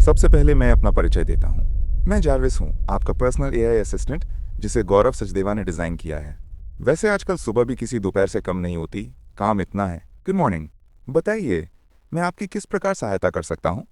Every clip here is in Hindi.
सबसे पहले मैं अपना परिचय देता हूँ। मैं जारविस हूँ, आपका पर्सनल एआई असिस्टेंट, जिसे गौरव सचदेवा ने डिज़ाइन किया है। वैसे आजकल सुबह भी किसी दोपहर से कम नहीं होती, काम इतना है। गुड मॉर्निंग, बताइए मैं आपकी किस प्रकार सहायता कर सकता हूँ?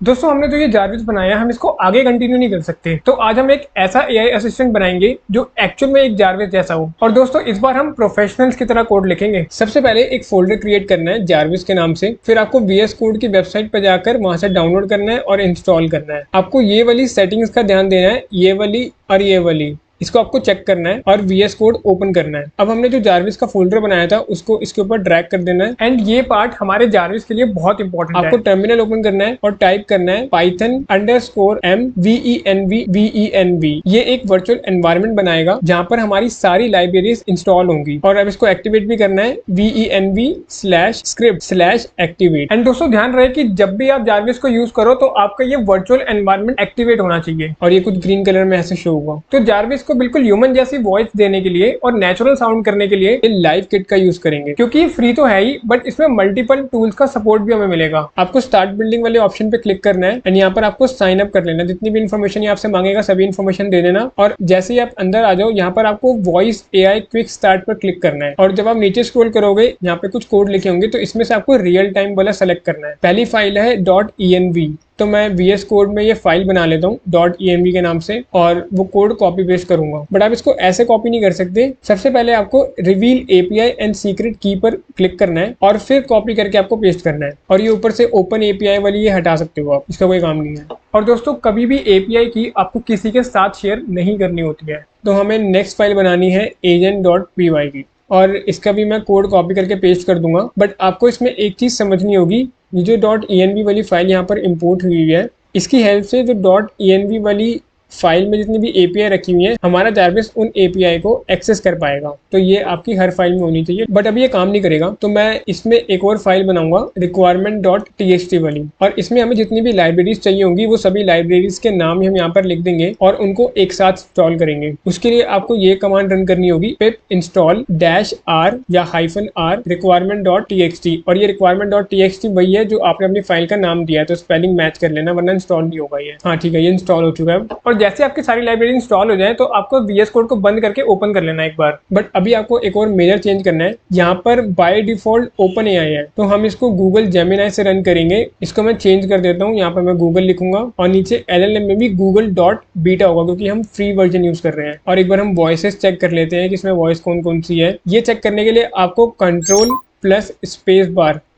दोस्तों हमने जो ये जारविस बनाया हम इसको आगे कंटिन्यू नहीं कर सकते, तो आज हम एक ऐसा एआई असिस्टेंट बनाएंगे जो एक्चुअल में एक जारविस जैसा हो। और दोस्तों इस बार हम प्रोफेशनल्स की तरह कोड लिखेंगे। सबसे पहले एक फोल्डर क्रिएट करना है जारविस के नाम से, फिर आपको VS कोड की वेबसाइट पर जाकर वहां से डाउनलोड करना है और इंस्टॉल करना है। आपको ये वाली सेटिंग्स का ध्यान देना है, ये वाली और ये वाली, इसको आपको चेक करना है और VS कोड ओपन करना है। अब हमने जो जारविस का फोल्डर बनाया था उसको इसके ऊपर ड्रैग कर देना है। एंड ये पार्ट हमारे जारविस के लिए बहुत इंपॉर्टेंट है। आपको टर्मिनल ओपन करना है और टाइप करना है python_m_venv। ये एक वर्चुअल एनवायरनमेंट बनाएगा जहां पर हमारी सारी लाइब्रेरीज इंस्टॉल होंगी। और अब इसको एक्टिवेट भी करना है, venv/script/activate। एंड दोस्तों ध्यान रहे कि जब भी आप जारविस को यूज करो तो आपका ये वर्चुअल एनवायरनमेंट एक्टिवेट होना चाहिए और ये कुछ ग्रीन कलर में ऐसे शो होगा। तो जारविस को बिल्कुल ह्यूमन जैसी वॉइस देने के लिए और नेचुरल साउंड करने के लिए ये लाइव किट का यूज करेंगे, क्योंकि ये फ्री तो है ही बट इसमें मल्टीपल टूल्स का सपोर्ट भी हमें मिलेगा। आपको स्टार्ट बिल्डिंग वाले ऑप्शन पे क्लिक करना है एंड यहाँ पर आपको साइन अप कर लेना। जितनी भी इन्फॉर्मेशन ये आपसे मांगेगा सभी इन्फॉर्मेशन दे देना। और जैसे ही आप अंदर आ जाओ यहाँ पर आपको वॉइस एआई क्विक स्टार्ट पर क्लिक करना है। और जब आप नीचे स्क्रॉल करोगे यहाँ पे कुछ कोड लिखे होंगे, तो इसमें से आपको रियल टाइम वाला सेलेक्ट करना है। पहली फाइल है .env, तो मैं VS कोड में ये फाइल बना लेता हूँ .env के नाम से और वो कोड कॉपी पेस्ट करूंगा। बट आप इसको ऐसे कॉपी नहीं कर सकते। सबसे पहले आपको रिवील API एंड सीक्रेट की पर क्लिक करना है और फिर कॉपी करके आपको पेस्ट करना है। और ये ऊपर से ओपन API वाली ये हटा सकते हो आप, इसका कोई काम नहीं है। और दोस्तों कभी भी API की आपको किसी के साथ शेयर नहीं करनी होती है। तो हमें नेक्स्ट फाइल बनानी है agent.py की, और इसका भी मैं कोड कॉपी करके पेस्ट कर दूंगा। बट आपको इसमें एक चीज समझनी होगी, ये जो .env वाली फाइल यहाँ पर इंपोर्ट हुई है, इसकी हेल्प से जो .env वाली फाइल में जितनी भी API रखी हुई है हमारा जारविस उन API को एक्सेस कर पाएगा। तो ये आपकी हर फाइल में होनी चाहिए, बट अभी ये काम नहीं करेगा। तो मैं इसमें एक और फाइल बनाऊंगा requirement.txt वाली, और इसमें हमें जितनी भी लाइब्रेरीज चाहिए होंगी वो सभी लाइब्रेरीज के नाम हम यहाँ पर लिख देंगे और उनको एक साथ इंस्टॉल करेंगे। उसके लिए आपको ये कमांड रन करनी होगी, pip install -r या -r requirement.txt। और ये requirement.txt वही है जो आपने अपनी फाइल का नाम दिया है, तो स्पेलिंग मैच कर लेना वरना इंस्टॉल नहीं होगा ये। हाँ ठीक है, ये इंस्टॉल हो चुका है। और जैसे आपकी सारी लाइब्रेरी इंस्टॉल हो जाए तो आपको VS कोड को बंद करके ओपन कर लेना एक बार। बट अभी आपको एक और मेजर चेंज करना है। यहाँ पर बाय डिफॉल्ट ओपन AI है, तो हम इसको गूगल जेमिनी से रन करेंगे। इसको मैं चेंज कर देता हूँ, यहाँ पर मैं गूगल लिखूंगा और नीचे LLM में भी google.beta होगा, क्योंकि हम फ्री वर्जन यूज कर रहे हैं। और एक बार हम वॉइसेस चेक कर लेते हैं कि इसमें वॉइस कौन कौन सी है। ये चेक करने के लिए आपको Ctrl+space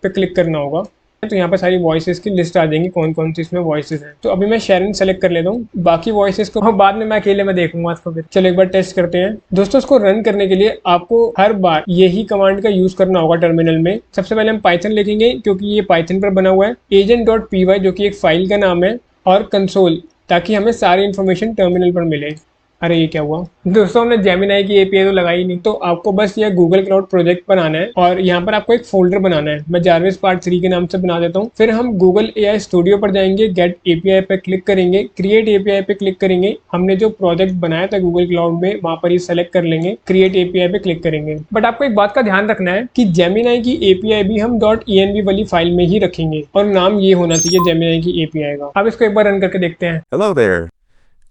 पे क्लिक करना होगा, तो यहाँ पर सारी वॉइसेस की लिस्ट आ जाएंगी कौन कौन सी इसमें वॉइसेस हैं। तो अभी मैं शेरन सेलेक्ट कर लेता हूँ, बाकी वॉइसेस को बाद में मैं अकेले में देखूंगा इसको। फिर चलो एक बार टेस्ट करते हैं। दोस्तों इसको रन करने के लिए आपको हर बार यही कमांड का यूज करना होगा टर्मिनल में। सबसे पहले हम पाइथन लिखेंगे क्योंकि ये पाइथन पर बना हुआ है, agent.py जो कि एक फाइल का नाम है, और कंसोल, ताकि हमें सारी इन्फॉर्मेशन टर्मिनल पर मिले। अरे ये क्या हुआ दोस्तों, हमने जेमिनी की API तो लगाई नहीं। तो आपको बस ये गूगल क्लाउड प्रोजेक्ट बनाना है और यहाँ पर आपको एक फोल्डर बनाना है। मैं जारविस पार्ट 3 के नाम से बना देता हूँ। फिर हम गूगल AI स्टूडियो पर जाएंगे, गेट API पे क्लिक करेंगे, क्रिएट API पे क्लिक करेंगे। हमने जो प्रोजेक्ट बनाया था गूगल क्लाउड में वहां पर ही सेलेक्ट कर लेंगे, क्रिएट API पे क्लिक करेंगे। बट आपको एक बात का ध्यान रखना है कि जेमिनी की API भी हम .env वाली फाइल में ही रखेंगे और नाम ये होना चाहिए जेमिनी की API का। अब इसको एक बार रन करके देखते हैं। Hello there,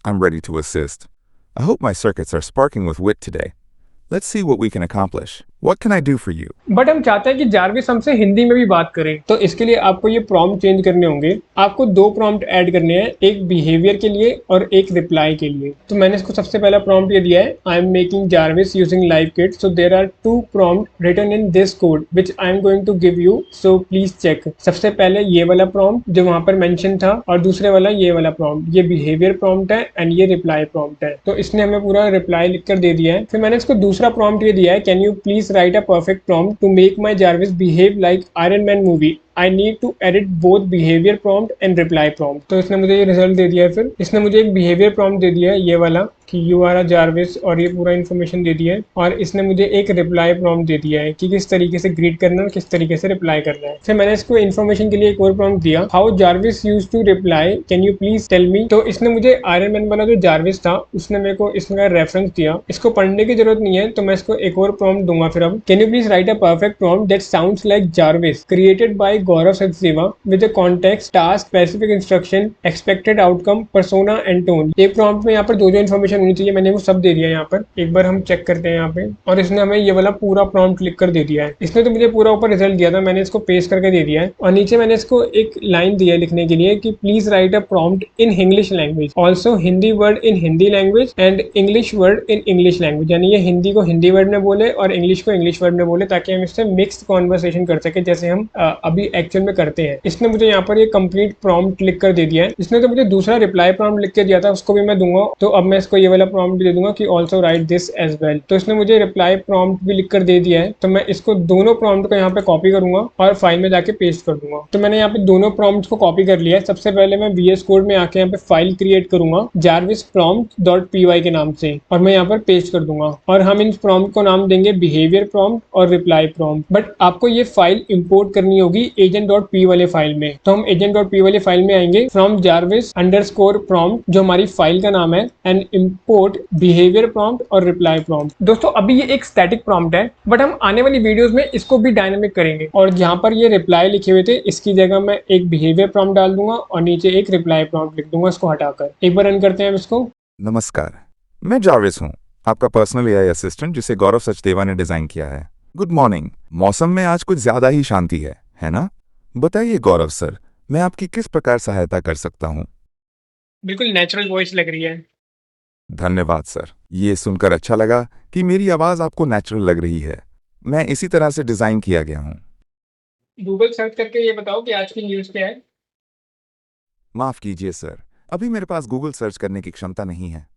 I'm ready to assist. I hope my circuits are sparking with wit today. Let's see what we can accomplish. What can I do for you? But हम चाहते हैं कि जारविस हमसे हिंदी में भी बात करे, तो इसके लिए आपको ये प्रॉम्प्ट चेंज करने होंगे। आपको 2 प्रॉम्प्ट ऐड करने हैं, एक बिहेवियर के लिए और एक रिप्लाई के लिए। तो मैंने इसको सबसे पहला प्रॉम्प्ट ये दिया है, I am making Jarvis using live kit, so there are 2 prompt written in this code which I am going to give you, so please check. सबसे पहले ये वाला प्रॉम्प्ट जो वहां पर मेंशन था, और दूसरे वाला ये वाला प्रॉम्प्ट, ये बिहेवियर प्रॉम्प्ट है एंड ये रिप्लाई प्रॉम्प्ट है। तो इसने हमें पूरा रिप्लाई लिखकर दे दिया है। फिर मैंने इसको दूसरा प्रॉम्प्ट ये दिया है, can you please write a perfect prompt to make my Jarvis behave like Iron Man movie. I need to edit both behavior prompt and reply prompt. तो इसने मुझे ये रिजल्ट दे दिया है। फिर इसने मुझे एक बिहेवियर प्रॉम्प्ट दे दिया है, ये वाला कि यू आर अ जारविस, और ये पूरा इन्फॉर्मेशन दे दिया है। और इसने मुझे एक रिप्लाई प्रॉम्प्ट दे दिया है कि किस तरीके से ग्रीट करना है और किस तरीके से रिप्लाई करना है। फिर मैंने इसको इन्फॉर्मेशन के लिए एक और प्रॉम्प्ट दिया, how Jarvis use to reply, can you please tell me. तो इसने मुझे आयरन मैन वाला जो जारविस था उसने मेरे को इसमें रेफरेंस दिया। इसको पढ़ने की जरूरत नहीं है, तो मैं इसको एक और प्रॉम्प्ट दूंगा। फिर अब can you please write a perfect prompt that sounds like Jarvis created by Gaurav Sachdeva with the context task specific instruction expected outcome persona and tone. एक प्रॉम्प्ट में यहाँ पर जो इन्फॉर्मेशन होनी चाहिए मैंने वो सब दे दिया है यहाँ पर। एक बार हम चेक करते हैं यहाँ पे, और इसने हमें ये वाला पूरा प्रॉम्प्ट लिख कर दे दिया है। इसने तो मुझे पूरा ऊपर रिजल्ट दिया था, मैंने इसको पेस्ट करके दे दिया है, और नीचे मैंने इसको एक लाइन दी है लिखने के लिए कि please write a prompt in English language, also Hindi word in Hindi language and English word in English language. यानी ये हिंदी को हिंदी वर्ड में बोले और इंग्लिश को इंग्लिश वर्ड में बोले, ताकि हम इससे मिक्स्ड कॉन्वर्सेशन कर सके जैसे हम अभी एक्चुअल में करते हैं। इसने मुझे यहाँ पर ये कंप्लीट प्रॉम्प्ट लिख कर दे दिया है। इसने तो मुझे दूसरा रिप्लाई प्रॉम्प्ट लिख के दिया था, उसको भी मैं दूंगा। तो अब मैं इसको ये वाला प्रॉम्प्ट भी दे दूंगा कि also write this as well. तो इसने मुझे रिप्लाई प्रॉम्प्ट भी लिख कर दे दिया है, तो मैं इसको दोनों प्रॉम्प्ट को यहाँ पे कॉपी करूंगा और फाइल में जाके पेस्ट कर दूंगा। तो मैंने यहाँ पे दोनों प्रॉम्प्ट को कॉपी कर लिया है। सबसे पहले मैं VS कोड में आके यहाँ पे फाइल क्रिएट करूंगा jarvisprompt.py के नाम से, और मैं यहाँ पर पेस्ट कर दूंगा। और हम इन प्रॉम्प्ट को नाम देंगे बिहेवियर प्रॉम्प्ट और रिप्लाई प्रॉम्प्ट। बट आपको ये फाइल इंपोर्ट करनी होगी agent.p वाले फाइल में। तो हम agent.p वाले फाइल में आएंगे, फ्रॉम jarvis_prompt जो हमारी फाइल का नाम है, एंड इंपोर्ट बिहेवियर प्रॉम्प्ट और रिप्लाई प्रॉम्प्ट। दोस्तों अभी ये एक स्टैटिक प्रॉम्प्ट है, बट हम आने वाली वीडियोस में इसको भी डायनेमिक करेंगे। और जहां पर ये रिप्लाई लिखे हुए थे, इसकी जगह मैं एक बिहेवियर प्रॉम्प्ट डाल दूंगा और नीचे एक रिप्लाई प्रॉम्प्ट लिख दूंगा, इसको हटाकर। एक बार रन करते हैं इसको। नमस्कार, मैं जारविस हूँ, आपका पर्सनल एआई असिस्टेंट जिसे गौरव सचदेवा ने डिजाइन किया है। Good morning. मौसम में आज कुछ ज्यादा ही शांति है ना? बताइए गौरव सर, मैं आपकी किस प्रकार सहायता कर सकता हूँ? बिल्कुल नेचुरल वॉइस लग रही है। धन्यवाद सर, ये सुनकर अच्छा लगा कि मेरी आवाज आपको नेचुरल लग रही है। मैं इसी तरह से डिजाइन किया गया हूँ। गूगल सर्च करके ये बताओ कि आज की न्यूज़ क्या है। माफ कीजिए सर, अभी मेरे पास गूगल सर्च करने की क्षमता नहीं है।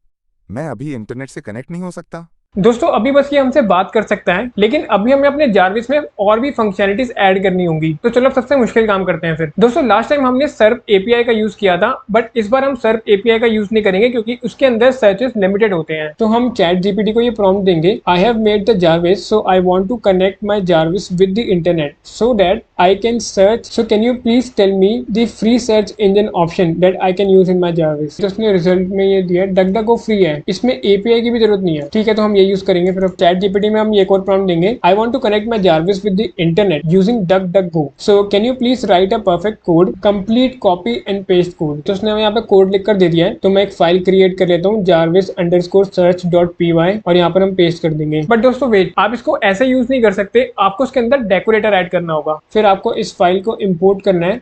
मैं अभी इंटरनेट से कनेक्ट नहीं हो सकता। दोस्तों अभी बस ये हमसे बात कर सकता है, लेकिन अभी हमें अपने जारविस में और भी फंक्शनलिटीज ऐड करनी होंगी। तो चलो अब सबसे मुश्किल काम करते हैं फिर। दोस्तों लास्ट टाइम हमने सर्फ एपीआई का यूज किया था, बट इस बार हम सर्फ एपीआई का यूज नहीं करेंगे क्योंकि उसके अंदर सर्चेस लिमिटेड होते हैं। तो हम चैट जीपीटी को ये प्रॉम्प्ट देंगे, I have made the Jarvis so I want to connect my Jarvis with the internet so that I can search, so can you please tell me the free search engine option that I can use in my Jarvis. तो उसने रिजल्ट में ये दिया डकडको फ्री है, इसमें एपीआई की भी जरूरत नहीं है। ठीक है, तो हम ये यूज करेंगे। फिर चैट जीपीटी में हम एक और प्रॉम्प्ट देंगे, I want to connect my Jarvis with the internet using DuckDuckGo so can you please write a perfect code complete copy and paste code. तो उसने हमें यहाँ पे कोड लिख कर दे दिया है। तो मैं एक फाइल क्रिएट कर लेता हूँ jarvis_search.py और यहाँ पर हम पेस्ट कर देंगे। बट दोस्तों वेट, आप इसको ऐसे यूज नहीं कर सकते, आपको उसके अंदर डेकोरेटर ऐड करना होगा। फिर आपको इस फाइल को इंपोर्ट करना है,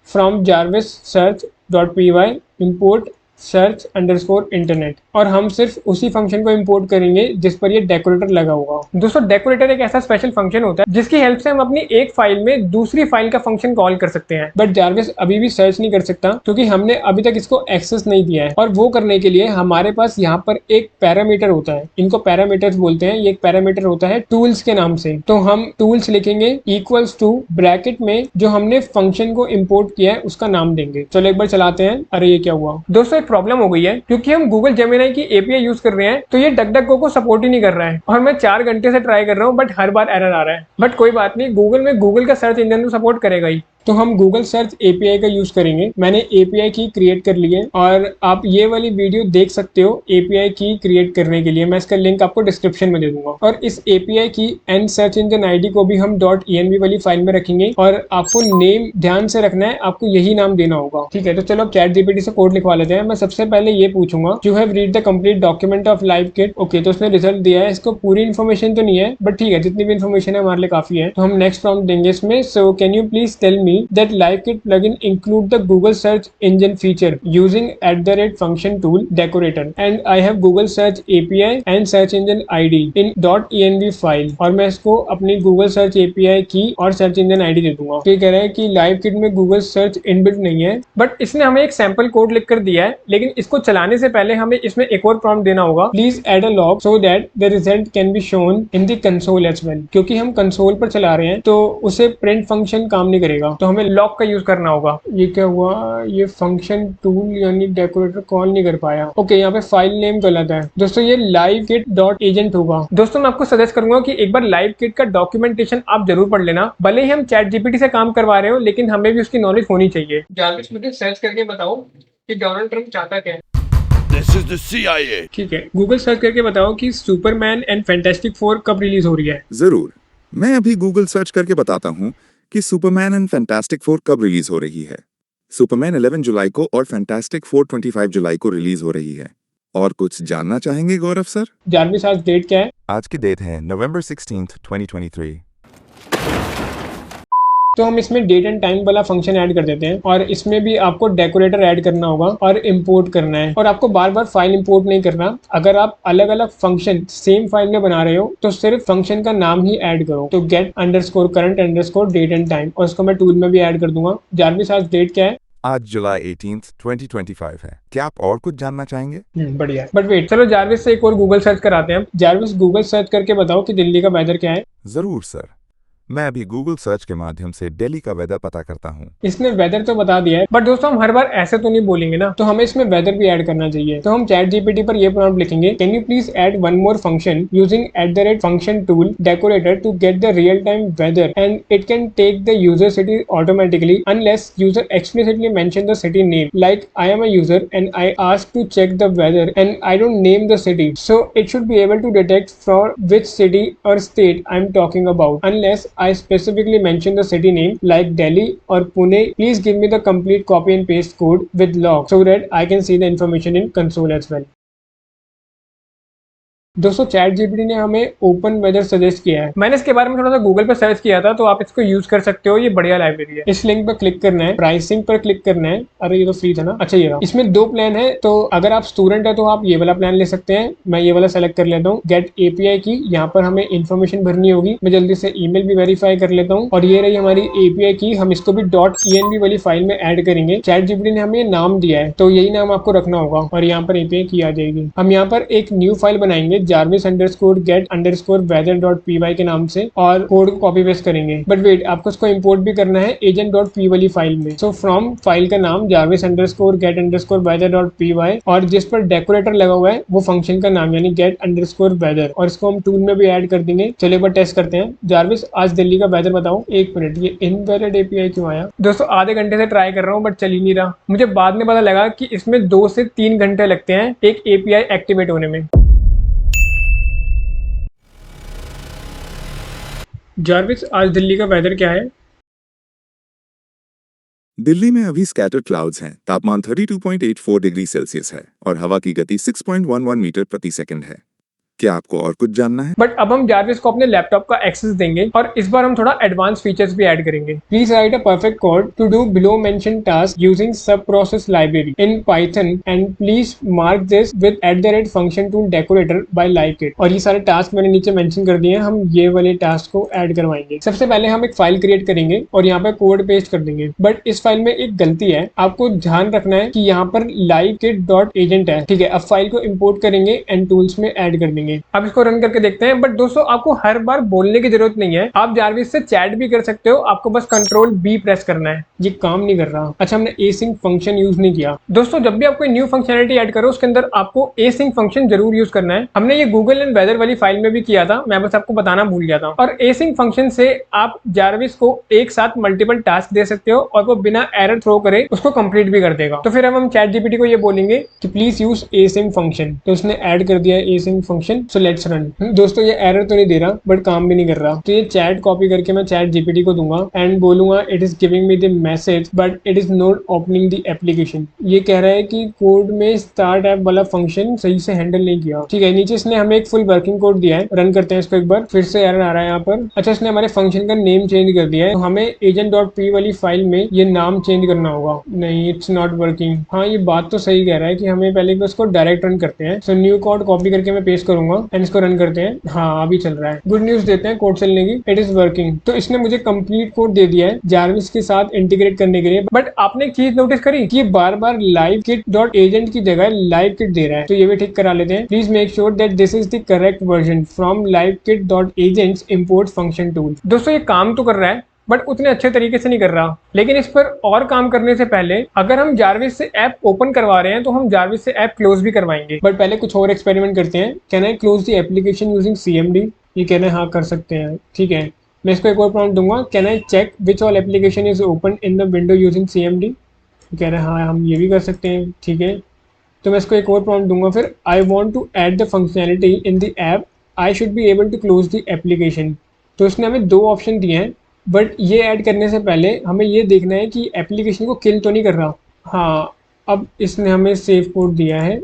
फ्रॉम jarvis_search.py इंपोर्ट search_internet, और हम सिर्फ उसी फंक्शन को इंपोर्ट करेंगे जिस पर ये डेकोरेटर लगा होगा। दोस्तों डेकोरेटर एक ऐसा स्पेशल फंक्शन होता है जिसकी हेल्प से हम अपनी एक फाइल में दूसरी फाइल का फंक्शन कॉल कर सकते हैं। बट जारविस अभी भी सर्च नहीं कर सकता क्योंकि हमने अभी तक इसको एक्सेस नहीं दिया है। और वो करने के लिए हमारे पास यहाँ पर एक पैरामीटर होता है, इनको पैरामीटर्स बोलते हैं। ये एक पैरामीटर होता है टूल्स के नाम से। तो हम टूल्स लिखेंगे इक्वल्स टू ब्रैकेट में जो हमने फंक्शन को इंपोर्ट किया है उसका नाम देंगे। चलो एक बार चलाते हैं। अरे ये क्या हुआ दोस्तों, प्रॉब्लम हो गई है क्योंकि हम गूगल जेमिनी की एपीआई यूज कर रहे हैं, तो ये डकडको को सपोर्ट ही नहीं कर रहा है। और मैं 4 घंटे से ट्राई कर रहा हूँ, बट हर बार एरर आ रहा है। बट कोई बात नहीं, गूगल में गूगल का सर्च इंजन तो सपोर्ट करेगा ही। तो हम गूगल सर्च एपीआई का यूज करेंगे। मैंने एपीआई की क्रिएट कर ली है और आप ये वाली वीडियो देख सकते हो एपीआई की क्रिएट करने के लिए। मैं इसका लिंक आपको डिस्क्रिप्शन में दे दूंगा। और इस एपीआई की एंड सर्च इंजन आईडी को भी हम .env वाली फाइल में रखेंगे। और आपको नेम ध्यान से रखना है, आपको यही नाम देना होगा। ठीक है, तो चलो अब चैट जीपीटी से कोड लिखवा लेते हैं। मैं सबसे पहले ये पूछूंगा, you have read the complete document of live kit. Okay, तो उसने रिजल्ट दिया है। इसको पूरी इन्फॉर्मेशन तो नहीं है, बट ठीक है, जितनी भी इन्फॉर्मेशन है हमारे लिए काफी है। तो हम नेक्स्ट प्रॉम्प्ट देंगे इसमें, so can you please tell me that live kit plugin include the Google search engine feature using @function tool decorator and I have Google search API and search engine ID in .env file। और मैं इसको अपनी Google search API की और search engine ID दे दूंगा। तो ये कह रहा है कि लाइव किट में Google search इनबिल्ट नहीं है, बट इसने हमें एक सैंपल कोड लिख कर दिया है। लेकिन इसको चलाने से पहले हमें इसमें एक और प्रॉम्प्ट देना होगा, please add a log so that the result can be shown in the console as well. क्योंकि हम कंसोल पर चला रहे हैं तो उसे प्रिंट फंक्शन काम नहीं करेगा, तो हमें लॉग का यूज करना होगा। ये क्या हुआ, ये फंक्शन टूल यानी डेकोरेटर कॉल नहीं कर पाया। ओके, यहाँ पे फाइल नेम गलत है दोस्तों, ये live kit.agent होगा। दोस्तों मैं आपको सजेस्ट करूंगा कि एक बार लाइव किट का डॉक्यूमेंटेशन आप जरूर पढ़ लेना। भले ही हम चैट जीपीटी से काम करवा रहे हो, लेकिन हमें भी उसकी नॉलेज होनी चाहिए। जारविस मुझे सर्च करके बताओ कि डोनाल्ड ट्रम्प चाहता क्या है। This is the CIA। ठीक है, गूगल सर्च करके बताओ कि सुपरमैन एंड फैंटास्टिक 4 कब रिलीज हो रही है। जरूर, मैं अभी गूगल सर्च करके बताता हूँ कि सुपरमैन एंड फैंटास्टिक फोर कब रिलीज हो रही है। सुपरमैन 11 जुलाई को और फैंटास्टिक फोर 25 जुलाई को रिलीज हो रही है। और कुछ जानना चाहेंगे गौरव सर? जारविस आज डेट क्या है? आज की डेट है नवंबर 16th 2023। तो हम इसमें डेट एंड टाइम वाला फंक्शन ऐड कर देते हैं और इसमें भी आपको डेकोरेटर ऐड करना होगा और इंपोर्ट करना है और आपको बार बार फाइल इंपोर्ट नहीं करना। अगर आप अलग अलग फंक्शन सेम फाइल में बना रहे हो तो सिर्फ फंक्शन का नाम ही ऐड करो। तो get underscore current underscore date and time, और इसको मैं टूल में भी ऐड कर दूंगा। जारविस आज डेट क्या है? आज जुलाई 18th 2025 है। क्या आप और कुछ जानना चाहेंगे? बढ़िया। बट वेट, चलो जारविस से एक और गूगल सर्च कराते हैं। जारविस गूगल सर्च करके बताओ कि दिल्ली का वेदर क्या है। जरूर सर, मैं अभी गूगल सर्च के माध्यम से दिल्ली का वेदर पता करता हूँ। इसने वेदर तो बता दिया है, बट दोस्तों हम हर बार ऐसे तो नहीं बोलेंगे ना, तो हमें इसमें वेदर भी ऐड करना चाहिए। तो हम चैट जीपीटी पर ये प्रॉम्प्ट लिखेंगे, can you please add one more function using @function tool decorator to get the real time weather and it can take the user city automatically unless user explicitly mention the city name, like I am a user and I ask to check the weather and I don't name the city, so it should be able to detect for which city or state I am talking about unless I specifically mention the city name like Delhi or Pune. Please give me the complete copy and paste code with log so that I can see the information in console as well. दोस्तों चैट जीपीटी ने हमें ओपन वेदर सजेस्ट किया है। मैंने इसके बारे में थोड़ा सा गूगल पे सर्च किया था, तो आप इसको यूज कर सकते हो। ये बढ़िया लाइब्रेरी है। इस लिंक पर क्लिक करना है, प्राइसिंग पर क्लिक करना है। अरे ये तो फ्री था ना। अच्छा ये रहा। इसमें 2 प्लान है, तो अगर आप स्टूडेंट है तो आप ये वाला प्लान ले सकते हैं। मैं ये वाला सेलेक्ट कर लेता हूँ। गेट एपीआई की, यहाँ पर हमें इन्फॉर्मेशन भरनी होगी। मैं जल्दी से ईमेल भी वेरीफाई कर लेता हूँ और ये रही हमारी एपीआई की। हम इसको भी .env वाली फाइल में ऐड करेंगे। चैट जीपीटी ने हमें नाम दिया है, तो यही नाम आपको रखना होगा और यहाँ पर एपीआई की आ जाएगी। हम यहाँ पर एक न्यू फाइल बनाएंगे jarvis_get weather.py के नाम से और कोड को कॉपी पेस्ट करेंगे। बट वेट, आपको इसको इंपोर्ट भी करना है agent.py वाली फाइल में। सो फ्रॉम फाइल का नाम jarvis_get_weather.py और जिस पर डेकोरेटर लगा हुआ है वो फंक्शन का नाम यानी get_weather, और इसको हम टूल में भी ऐड कर देंगे। चलिए एक बार टेस्ट करते हैं। जारविस आज दिल्ली का वेदर बताओ। एक मिनट, ये इनवैलिड एपीआई क्यों आया? दोस्तों आधे घंटे से ट्राई कर रहा हूँ बट चल ही नहीं रहा। मुझे बाद में पता लगा कि इसमें 2 से 3 घंटे लगते हैं एक एपीआई एक्टिवेट होने में। जारविस आज दिल्ली का वेदर क्या है? दिल्ली में अभी स्कैटर्ड क्लाउड्स हैं। तापमान 32.84 डिग्री सेल्सियस है और हवा की गति 6.11 मीटर प्रति सेकंड है। क्या आपको और कुछ जानना है? बट अब हम जारविस को अपने लैपटॉप का एक्सेस देंगे और इस बार हम थोड़ा एडवांस फीचर्स भी ऐड करेंगे। Please write a perfect code to do below mention task using sub process library in Python and please mark this with @function tool decorator by like it. और ये सारे टास्क मैंने नीचे मेंशन कर दिए हैं। हम ये वाले टास्क को ऐड करवाएंगे। सबसे पहले हम एक फाइल क्रिएट करेंगे और यहाँ पे कोड पेस्ट कर देंगे। बट इस फाइल में एक गलती है, आपको ध्यान रखना है कि यहाँ पर livekit.agent है। ठीक है, अब फाइल को इम्पोर्ट करेंगे एंड टूल्स में ऐड कर देंगे। अब इसको रन करके देखते हैं। बट दोस्तों आपको हर बार बोलने की जरूरत नहीं है, आप जारविस से चैट भी कर सकते हो। आपको बस Ctrl+B प्रेस करना है। ये काम नहीं कर रहा। अच्छा, हमने async फंक्शन यूज नहीं किया। दोस्तों जब भी आप कोई न्यू फंक्शनैलिटी ऐड करो उसके अंदर आपको async फंक्शन जरूर यूज करना है। हमने ये गूगल एंड वेदर वाली फाइल में भी किया था, मैं बस आपको बताना भूल गया था। और async फंक्शन से आप जारविस को एक साथ मल्टीपल टास्क दे सकते हो और वो बिना एरर थ्रो करे उसको कंप्लीट भी कर देगा। तो फिर हम चैट जीपीटी को ये बोलेंगे कि प्लीज यूज async फंक्शन, तो उसने ऐड कर दिया है async function. So let's run. दोस्तों ये एरर तो नहीं दे रहा बट काम भी नहीं कर रहा। तो ये चैट कॉपी करके मैं चैट जीपीटी को दूंगा एंड बोलूंगा it is giving me the message but it is not opening the application. ये कह रहा है कि कोड में स्टार्ट ऐप वाला फंक्शन सही से हैंडल नहीं किया। ठीक है, नीचे इसने हमें एक फुल वर्किंग कोड दिया है। रन करते हैं इसको एक बार। फिर से एरर आ रहा है यहाँ पर। अच्छा, इसने हमारे फंक्शन का नेम चेंज कर दिया है, तो हमें agent.py वाली फाइल में ये नाम चेंज करना होगा। नहीं, इट्स नॉट वर्किंग। हाँ, ये बात तो सही कह रहा है कि हमें पहले उसको डायरेक्ट रन करते हैं। सो न्यू कोड कॉपी करके मैं पेस्ट करूंगा एंड इसको रन करते हैं। हाँ, अभी चल रहा है। गुड न्यूज देते हैं कोड चलने की, इट इज वर्किंग। तो इसने मुझे कंप्लीट कोड दे दिया है जारविस के साथ इंटीग्रेट करने के लिए। बट आपने एक चीज नोटिस करी कि ये बार बार livekit.agent की जगह livekit दे रहा है, तो ये भी ठीक करा लेते हैं। Please make sure that this is the correct version from livekit.agents import function tool। दोस्तों ये काम तो कर रहा है बट उतने अच्छे तरीके से नहीं कर रहा। लेकिन इस पर और काम करने से पहले अगर हम जारविस से ऐप ओपन करवा रहे हैं तो हम जारविस से ऐप क्लोज भी करवाएंगे। बट पहले कुछ और एक्सपेरिमेंट करते हैं। Can I close the application using CMD? ये कहना है हाँ कर सकते हैं। ठीक है, मैं इसको एक और प्रॉम्प्ट दूंगा। Can I check which all application is open in the window using CMD? कह रहे हैं हाँ हम ये भी कर सकते हैं। ठीक है, तो मैं इसको एक और प्रॉम्प्ट दूंगा। फिर I want to add the functionality in the app, I should be able to close the application. तो इसने हमें 2 ऑप्शन दिए हैं, बट ये ऐड करने से पहले हमें ये देखना है कि एप्लीकेशन को किल तो नहीं कर रहा। हाँ, अब इसने हमें सेव कोड दिया है।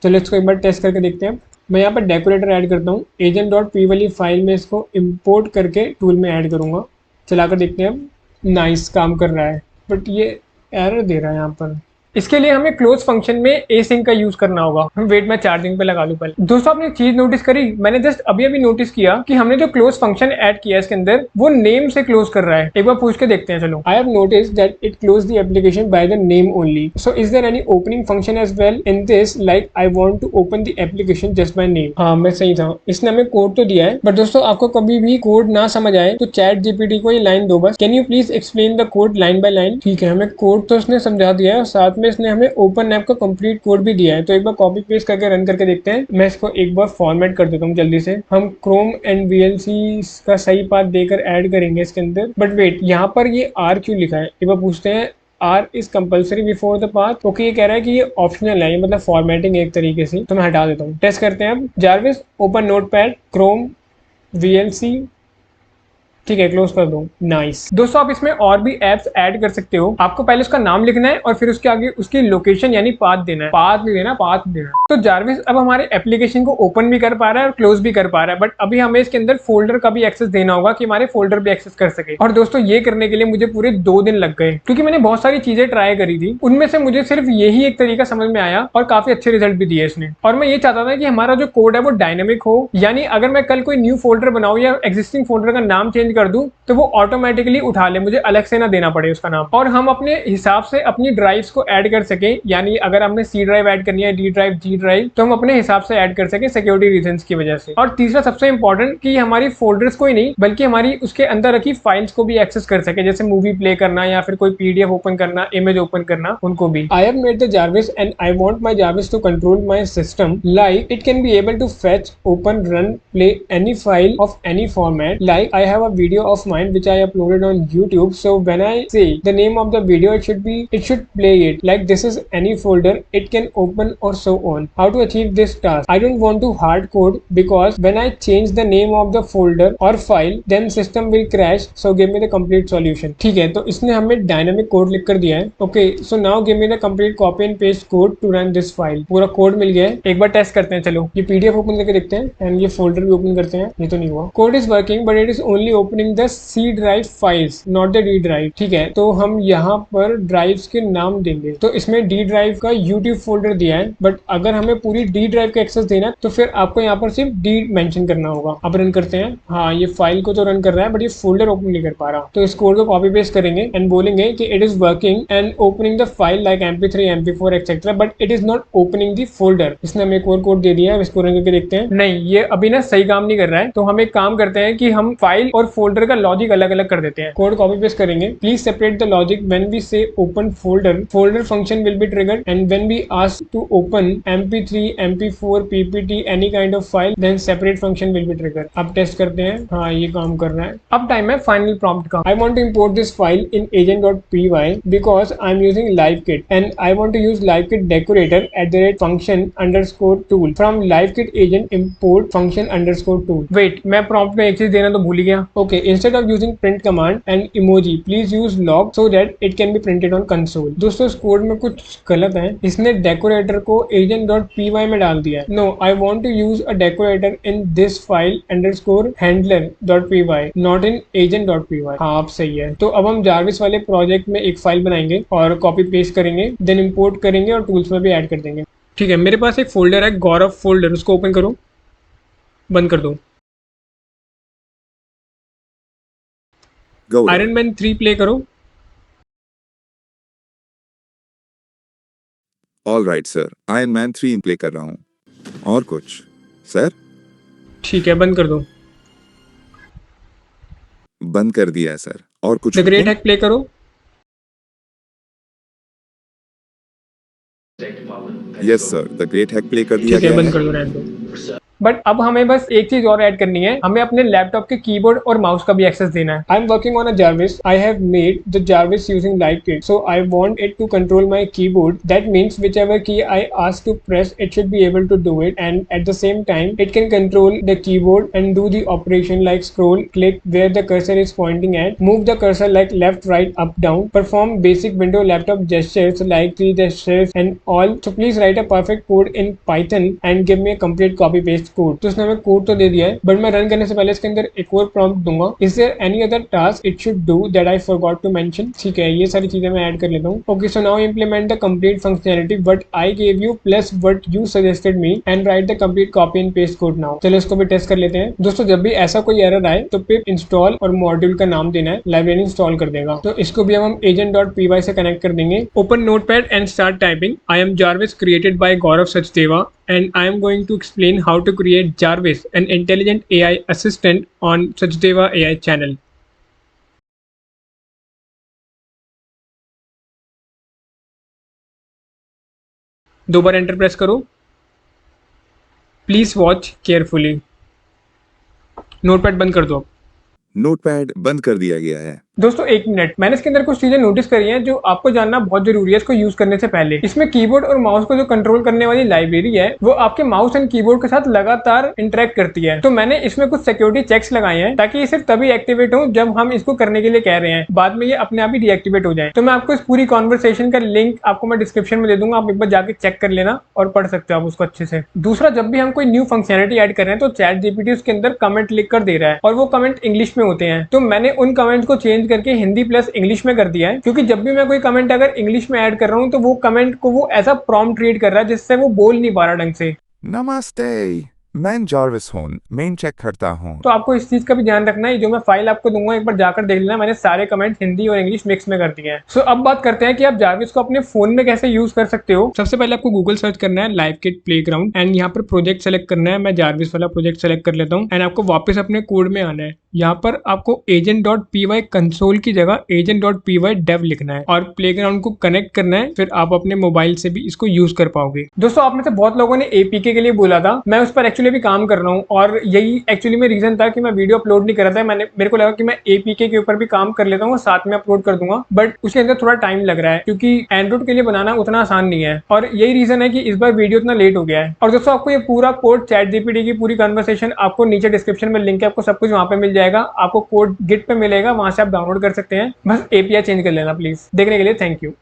चलो इसको एक बार टेस्ट करके देखते हैं। मैं यहाँ पर डेकोरेटर ऐड करता हूँ। एजेंट डॉट पी वाली फाइल में इसको इम्पोर्ट करके टूल में ऐड करूँगा। चलाकर देखते हैं अब। नाइस, काम कर रहा है, बट ये एरर दे रहा है यहाँ पर। इसके लिए हमें क्लोज फंक्शन में एसिंक का यूज करना होगा। वेट, मैं चार्जिंग पे लगा लूं पहले। दोस्तों, आपने एक चीज नोटिस करी? मैंने जस्ट अभी अभी नोटिस किया कि हमने जो क्लोज फंक्शन ऐड किया है इसके अंदर, वो नेम से क्लोज कर रहा है। एक बार पूछ के देखते हैं। चलो, I have notice that it close the application by the name only. So is there any opening function as well in this, like I want to open the application just by name? हाँ, मैं सही था। इसने हमें कोड तो दिया है, बट दोस्तों आपको कभी भी कोड ना समझ आए तो चैट जीपीटी को ये लाइन दो बस, can you please explain the code line by line. ठीक है, हमें कोड तो इसने समझा दिया है और साथ में इसने हमें ओपन ऐप का कंप्लीट कोड भी दिया है। तो एक बार कॉपी पेस्ट करके रन करके देखते हैं। मैं इसको एक बार फॉर्मेट कर देता हूँ जल्दी से। हम क्रोम एंड वीएलसी का सही पाथ देकर ऐड करेंगे इसके अंदर। बट वेट, यहाँ पर ये आर क्यों लिखा है? एक बार पूछते हैं। R is compulsory before the path. Okay, ये कह रहा है कि ये ऑप्शनल है, ये मतलब फॉर्मेटिंग एक तरीके से। तो मैं हटा देता हूँ। टेस्ट करते हैं अब। Jarvis open notepad, Chrome, VLC. ठीक है, क्लोज कर दो। नाइस। दोस्तों, आप इसमें और भी एप्स ऐड कर सकते हो। आपको पहले उसका नाम लिखना है और फिर उसके आगे उसकी लोकेशन यानी पाथ देना है। पाथ नहीं देना, पाथ देना है। तो जारविस अब हमारे एप्लीकेशन को ओपन भी कर पा रहा है और क्लोज भी कर पा रहा है। बट अभी हमें इसके अंदर फोल्डर का भी एक्सेस देना होगा कि हमारे फोल्डर भी एक्सेस कर सके। और दोस्तों, ये करने के लिए मुझे पूरे 2 दिन लग गए, क्योंकि मैंने बहुत सारी चीजें ट्राई करी थी। उनमें से मुझे सिर्फ यही एक तरीका समझ में आया और काफी अच्छे रिजल्ट भी दिए इसने। और मैं ये चाहता था कि हमारा जो कोड है वो डायनेमिक हो, यानी अगर मैं कल कोई न्यू फोल्डर बनाऊं या एग्जिस्टिंग फोल्डर का नाम चेंज कर दूं तो वो ऑटोमेटिकली उठा ले, मुझे अलग से ना देना पड़े उसका नाम। और हम अपने हिसाब से अपनी ड्राइव्स को ऐड कर सके, यानी अगर हमने सी ड्राइव ऐड करनी है, डी ड्राइव, जी ड्राइव, तो हम अपने हिसाब से ऐड कर सके सिक्योरिटी रीजंस की वजह से। और तीसरा सबसे इंपॉर्टेंट कि हमारी फोल्डर्स को ही नहीं बल्कि हमारी उसके अंदर रखी फाइल्स को भी एक्सेस कर सके, जैसे मूवी प्ले करना या फिर कोई पीडीएफ ओपन करना, इमेज ओपन करना, उनको भी। I have made the Jarvis and I want my Jarvis to control my system, like it can be able to fetch, open, run, play any file of any format, like I have a video of mine which I uploaded on YouTube. So when I say the name of the video, it should play it. Like this is any folder it can open or so on. How to achieve this task? I don't want to hard code because when I change the name of the folder or file, then system will crash. So give me the complete solution. ठीक है, तो इसने हमें डायनामिक कोड लिख कर दिया है। Okay, so now give me the complete copy and paste code to run this file. पूरा कोड मिल गया है। एक बार टेस्ट करते हैं। चलो, ये PDF ओपन करके देखते हैं एंड ये फोल्डर भी ओपन करते हैं। ये तो नहीं हुआ। Code is working but it is only opening the C drive files, not the D drive. ठीक है, तो हम यहाँ पर ड्राइव्स के नाम देंगे। तो इसमें डी ड्राइव का यूट्यूब फोल्डर दिया है, बट अगर हमें पूरी डी ड्राइव का एक्सेस देना है तो फिर आपको यहाँ पर सिर्फ डी मेंशन करना होगा। अब रन करते हैं। हाँ, ये फाइल को तो रन कर रहा है बट ये फोल्डर ओपन नहीं कर पा रहा। तो इस कोड को कॉपी पेस्ट करेंगे एंड बोलेंगे कि it is working and opening the file like MP3, MP4 etcetera, but it is not opening the folder. इसने हमें एक और कोड दे दिया है, इसको रन करके देखते हैं। नहीं, ये अभी ना सही काम नहीं कर रहा है। तो हम एक काम करते हैं कि हम फाइल और फोल्डर का लॉजिक अलग अलग कर देते हैं। कोड कॉपी पेस्ट करेंगे। Please separate the logic when we say open folder. Folder function will be triggered, and when we ask to open MP3, MP4, PPT, any kind of file, then separate function will be triggered. अब टेस्ट करते हैं। हाँ, ये काम कर रहा है। अब टाइम है फाइनल प्रॉम्प्ट का। I want to import this file in agent.py because I'm using LiveKit and I want to use LiveKit decorator @function underscore tool from LiveKit agent import function underscore tool. Wait, मैं प्रॉम्प्ट में एक चीज देना तो भूल ही गया। Okay, instead of using print command and emoji, please use log so that it can be printed on console. दोस्तों, इस कोड में कुछ गलत है। इसने डेकोरेटर को agent.py में डाल दिया है। No, I want to use a decorator in this file underscore handler.py, not in agent.py. हाँ, अब सही है। तो अब हम जारविस वाले प्रोजेक्ट में एक फाइल बनाएंगे और कॉपी पेस्ट करेंगे, देन इंपोर्ट करेंगे और टूल्स में भी ऐड कर देंगे। ठीक है, मेरे पास एक फोल्डर है, गौरव फोल्डर। उसको ओपन करो, बंद कर दो। आयरन मैन 3 प्ले करो। All right sir, iron man 3 play कर रहा हूँ। और कुछ सर? ठीक है, बंद कर दो। बंद कर दिया है सर। और कुछ? द ग्रेट हैक प्ले करो। Yes sir, the great hack play कर दिया ठीक है, गया बंद है। कर दो, रहने दो। बट अब हमें बस एक चीज और ऐड करनी है, हमें अपने लैपटॉप के कीबोर्ड और माउस का भी एक्सेस देना है। I am working on a Jarvis, I have made the Jarvis using lightkit, so I want it to control my keyboard, that means whichever key I ask to press it should be able to do it, and at the same time it can control the keyboard and do the operation like scroll, click where the cursor is pointing at, move the cursor like left, right, up, down, perform basic window laptop gestures like three gestures and all. So please write a perfect code in Python and give me a complete copy paste code। तो उसने हमें कोड तो दे दिया है, बट मैं रन करने से पहले इसके अंदर एक और प्रॉम्प्ट दूंगा, is there any other task it should do that I forgot to mention. ठीक है, ये सारी चीजें मैं ऐड कर लेता हूँ। Okay, so now implement the complete functionality what I gave you plus what you suggested me and right the complete copy and paste code now. चलो इसको भी टेस्ट कर लेते हैं। दोस्तों, जब भी ऐसा कोई एरर आए तो पिप इंस्टॉल और मॉड्यूल का नाम देना है, लाइब्रेरी इंस्टॉल कर देगा। तो इसको भी हम agent.py से कनेक्ट कर देंगे। Open notepad and start typing. I am Jarvis created by Gaurav Sachdeva and I am going to explain how to create Jarvis, an intelligent AI assistant on Sachdeva AI channel. दो बार एंटर प्रेस करो। Please watch carefully. नोटपैड बंद कर दो। नोटपैड बंद कर दिया गया है। दोस्तों एक मिनट, मैंने इसके अंदर कुछ चीजें नोटिस करी हैं जो आपको जानना बहुत जरूरी है इसको यूज करने से पहले। इसमें कीबोर्ड और माउस को जो कंट्रोल करने वाली लाइब्रेरी है वो आपके माउस एंड कीबोर्ड के साथ लगातार इंटरेक्ट करती है। तो मैंने इसमें कुछ सिक्योरिटी चेक्स लगाए हैं ताकि ये सिर्फ तभी एक्टिवेट हो जब हम इसको करने के लिए कह रहे हैं, बाद में ये अपने आप ही डीएक्टिवेट हो जाए। तो मैं आपको इस पूरी कॉन्वर्सेशन का लिंक आपको मैं डिस्क्रिप्शन में दे दूंगा, आप एक बार जाके चेक कर लेना और पढ़ सकते हो आप उसको अच्छे से। दूसरा, जब भी हम कोई न्यू फंक्शनैलिटी ऐड कर रहे हैं तो चैट जीपीटी उसके अंदर कमेंट लिख कर दे रहा है और वो कमेंट इंग्लिश में होते हैं। तो मैंने उन कमेंट्स को चेंज करके हिंदी प्लस इंग्लिश में कर दिया है, क्योंकि जब भी मैं कोई कमेंट अगर इंग्लिश में ऐड कर रहा हूं तो वो कमेंट को वो ऐसा प्रॉम्प्ट रीड कर रहा है जिससे वो बोल नहीं पा रहा ढंग से। नमस्ते, मैं जारविस हूँ, मेन चेक करता हूँ। तो आपको इस चीज का भी ध्यान रखना है, जो मैं फाइल आपको दूंगा एक बार जाकर देख लेना, मैंने सारे कमेंट हिंदी और इंग्लिश मिक्स में कर दिए हैं। सो अब बात करते हैं कि आप जारविस को अपने फोन में कैसे यूज कर सकते हो। सबसे पहले आपको गूगल सर्च करना है लाइवकिट प्लेग्राउंड एंड यहाँ पर प्रोजेक्ट सेलेक्ट करना है। मैं जारविस वाला प्रोजेक्ट सेलेक्ट कर लेता हूँ एंड आपको वापस अपने कोड में आना है। यहाँ पर आपको agent.py कंसोल की जगह agent.py dev लिखना है और प्लेग्राउंड को कनेक्ट करना है, फिर आप अपने मोबाइल से भी इसको यूज कर पाओगे। दोस्तों, आप में से बहुत लोगों ने APK के लिए बोला था, मैं उस पर एक्चुअली भी काम कर रहा हूँ और यही एक्चुअली में रीजन था कि मैं वीडियो अपलोड नहीं कर रहा था। मेरे को लगा कि मैं APK के ऊपर भी काम कर लेता हूँ, साथ में अपलोड कर दूंगा, बट उसके अंदर थोड़ा टाइम लग रहा है क्योंकि एंड्रॉइड के लिए बनाना उतना आसान नहीं है और यही रीजन है कि इस बार वीडियो इतना लेट हो गया है। और दोस्तों, आपको ये पूरा कोड चैट जीपीटी की पूरी कन्वर्सेशन आपको नीचे डिस्क्रिप्शन में लिंक है, आपको सब कुछ वहां पे मिल जाएगा। आपको कोड गिट पे मिलेगा, वहां से आप डाउनलोड कर सकते हैं। बस API चेंज कर लेना प्लीज। देखने के लिए थैंक यू।